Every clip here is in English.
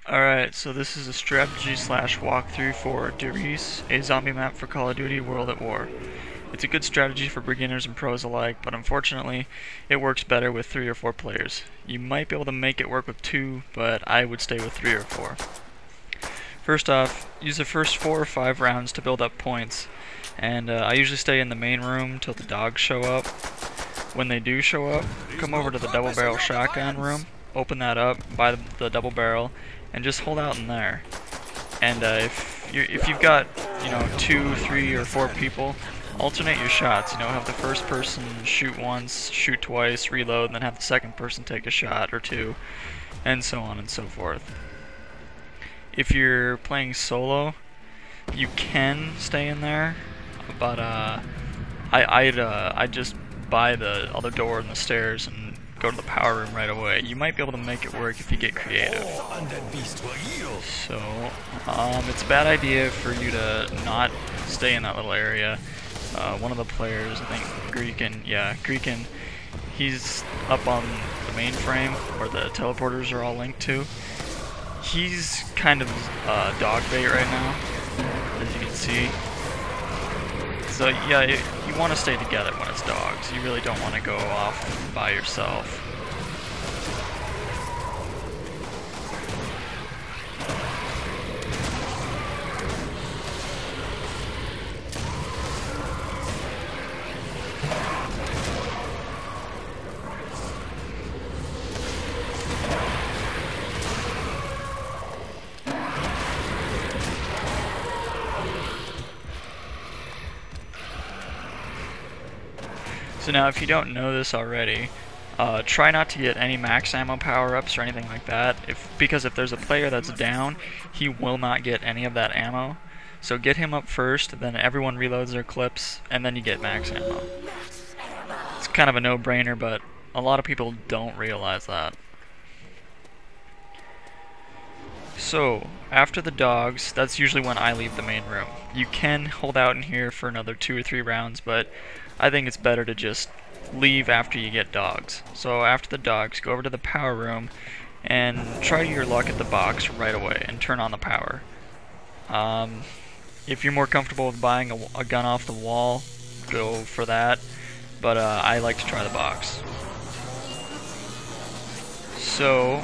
Alright, so this is a strategy slash walkthrough for Riese, a zombie map for Call of Duty World at War. It's a good strategy for beginners and pros alike, but unfortunately, it works better with 3 or 4 players. You might be able to make it work with 2, but I would stay with 3 or 4. First off, use the first 4 or 5 rounds to build up points, and I usually stay in the main room till the dogs show up. When they do show up, come over to the double barrel shotgun room, open that up, buy the double barrel, and just hold out in there. And if you've got 2, 3, or 4 people, alternate your shots. Have the first person shoot once, shoot twice, reload, and then have the second person take a shot or 2, and so on and so forth. If you're playing solo, you can stay in there, but I'd just buy the other door and the stairs and go to the power room right away. You might be able to make it work if you get creative. So, it's a bad idea for you to not stay in that little area. One of the players, I think Greekin, he's up on the mainframe where the teleporters are all linked to. He's kind of dog bait right now, as you can see. So yeah, you want to stay together when it's dogs. You really don't want to go off by yourself. So now if you don't know this already, try not to get any max ammo power-ups or anything like that, because if there's a player that's down, he will not get any of that ammo. So get him up first, then everyone reloads their clips, and then you get max ammo. It's kind of a no-brainer, but a lot of people don't realize that. So, after the dogs, that's usually when I leave the main room. You can hold out in here for another 2 or 3 rounds, but I think it's better to just leave after you get dogs. So after the dogs, go over to the power room and try your luck at the box right away and turn on the power. If you're more comfortable with buying a gun off the wall, go for that, but I like to try the box. So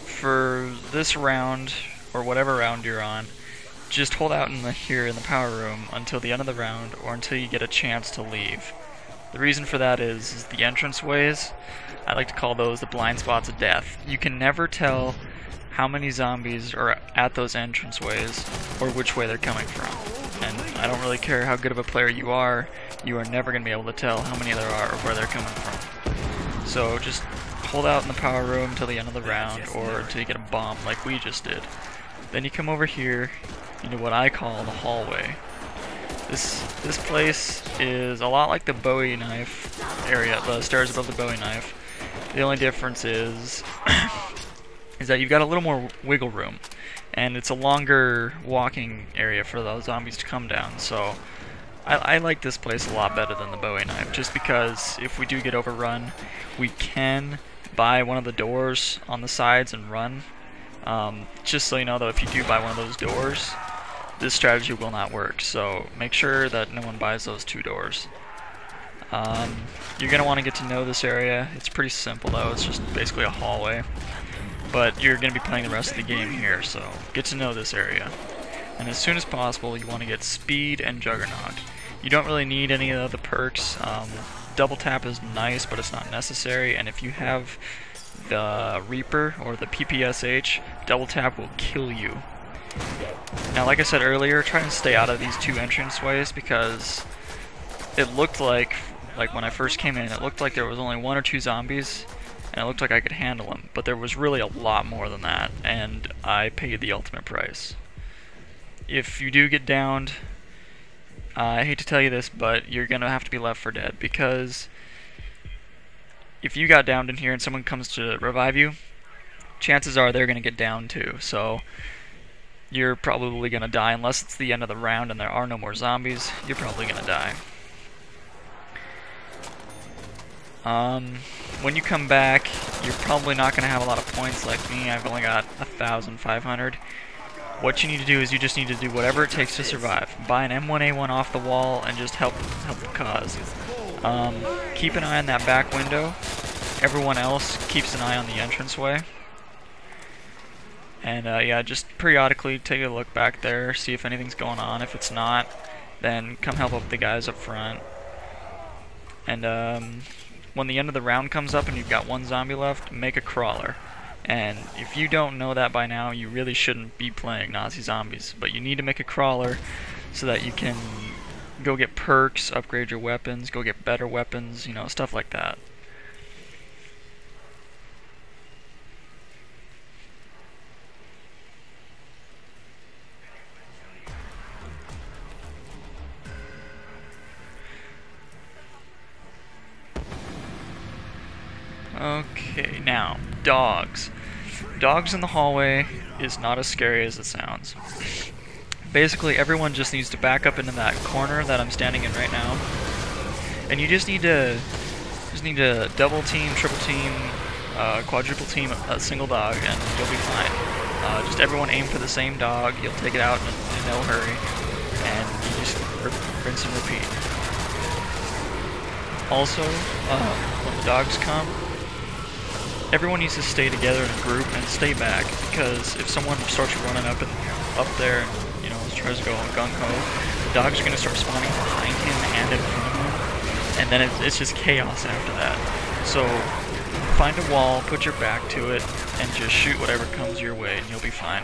for this round, or whatever round you're on, just hold out here in the power room until the end of the round, or until you get a chance to leave. The reason for that is the entranceways. I like to call those the blind spots of death. You can never tell how many zombies are at those entranceways, or which way they're coming from. And I don't really care how good of a player you are never going to be able to tell how many there are or where they're coming from. So just hold out in the power room until the end of the round, or until you get a bomb like we just did. Then you come over here into what I call the hallway. This place is a lot like the Bowie knife area, the stairs above the Bowie knife. The only difference is that you've got a little more wiggle room, and it's a longer walking area for those zombies to come down. So I like this place a lot better than the Bowie knife, just because if we do get overrun, we can buy one of the doors on the sides and run. Just so you know, though, if you do buy one of those doors, this strategy will not work, so make sure that no one buys those 2 doors. You're going to want to get to know this area. It's pretty simple, though. It's just basically a hallway, but you're going to be playing the rest of the game here, so get to know this area. And as soon as possible, you want to get speed and juggernaut. You don't really need any of the perks. Double tap is nice, but it's not necessary, and if you have the Reaper or the PPSH, double tap will kill you. Now, like I said earlier, try and stay out of these 2 entranceways, because it looked like when I first came in, it looked like there was only 1 or 2 zombies, and it looked like I could handle them, but there was really a lot more than that, and I paid the ultimate price. If you do get downed, I hate to tell you this, but you're gonna have to be left for dead, because if you got downed in here and someone comes to revive you, chances are they're gonna get downed too, so you're probably gonna die. Unless it's the end of the round and there are no more zombies, you're probably gonna die. when you come back, you're probably not going to have a lot of points like me. I've only got 1,500. What you need to do is you just need to do whatever it takes to survive. Buy an M1A1 off the wall and just help the cause. Keep an eye on that back window. Everyone else keeps an eye on the entranceway. And yeah, just periodically take a look back there, see if anything's going on. If it's not, then come help out the guys up front. And when the end of the round comes up and you've got one zombie left, make a crawler. And if you don't know that by now, you really shouldn't be playing Nazi Zombies. But you need to make a crawler so that you can go get perks, upgrade your weapons, go get better weapons, you know, stuff like that. Okay, now, dogs. Dogs in the hallway is not as scary as it sounds. Basically, everyone just needs to back up into that corner that I'm standing in right now. And you just need to double team, triple team, quadruple team a single dog, and you'll be fine. Just everyone aim for the same dog, you'll take it out in no hurry, and you just rinse and repeat. Also, when the dogs come, everyone needs to stay together in a group and stay back, because if someone starts running up there and, you know, tries to go gung-ho, the dogs are going to start spawning behind him and in front of him, and then it's just chaos after that. So find a wall, put your back to it, and just shoot whatever comes your way and you'll be fine.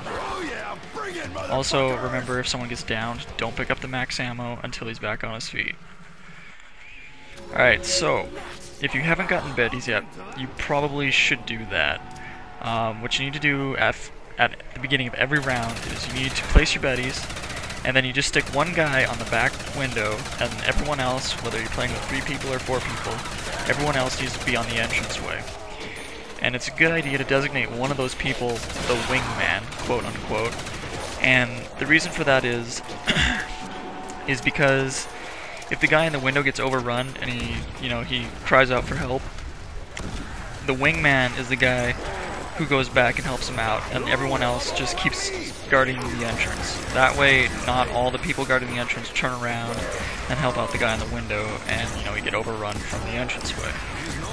Also, remember, if someone gets downed, don't pick up the max ammo until he's back on his feet. Alright, so if you haven't gotten beddies yet, you probably should do that. What you need to do at the beginning of every round is you need to place your beddies, and then you just stick one guy on the back window, and everyone else, whether you're playing with 3 people or 4 people, everyone else needs to be on the entranceway. And it's a good idea to designate one of those people the wingman, quote unquote. And the reason for that is because if the guy in the window gets overrun and he cries out for help, the wingman is the guy who goes back and helps him out, and everyone else just keeps guarding the entrance. That way, not all the people guarding the entrance turn around and help out the guy in the window, and we get overrun from the entranceway.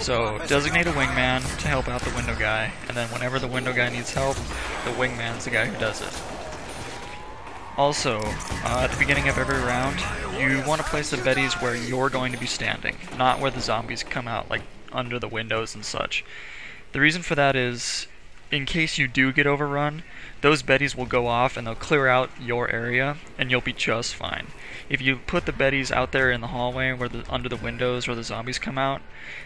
So designate a wingman to help out the window guy, and then whenever the window guy needs help, the wingman's the guy who does it. Also, at the beginning of every round, you want to place the beddies where you're going to be standing, not where the zombies come out, like under the windows and such. The reason for that is, in case you do get overrun, those beddies will go off and they'll clear out your area, and you'll be just fine. If you put the beddies out there in the hallway where under the windows where the zombies come out,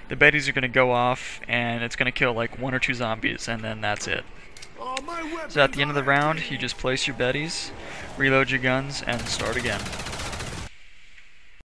the beddies are going to go off and it's going to kill like 1 or 2 zombies, and then that's it. So at the end of the round, you just place your beddies, reload your guns, and start again.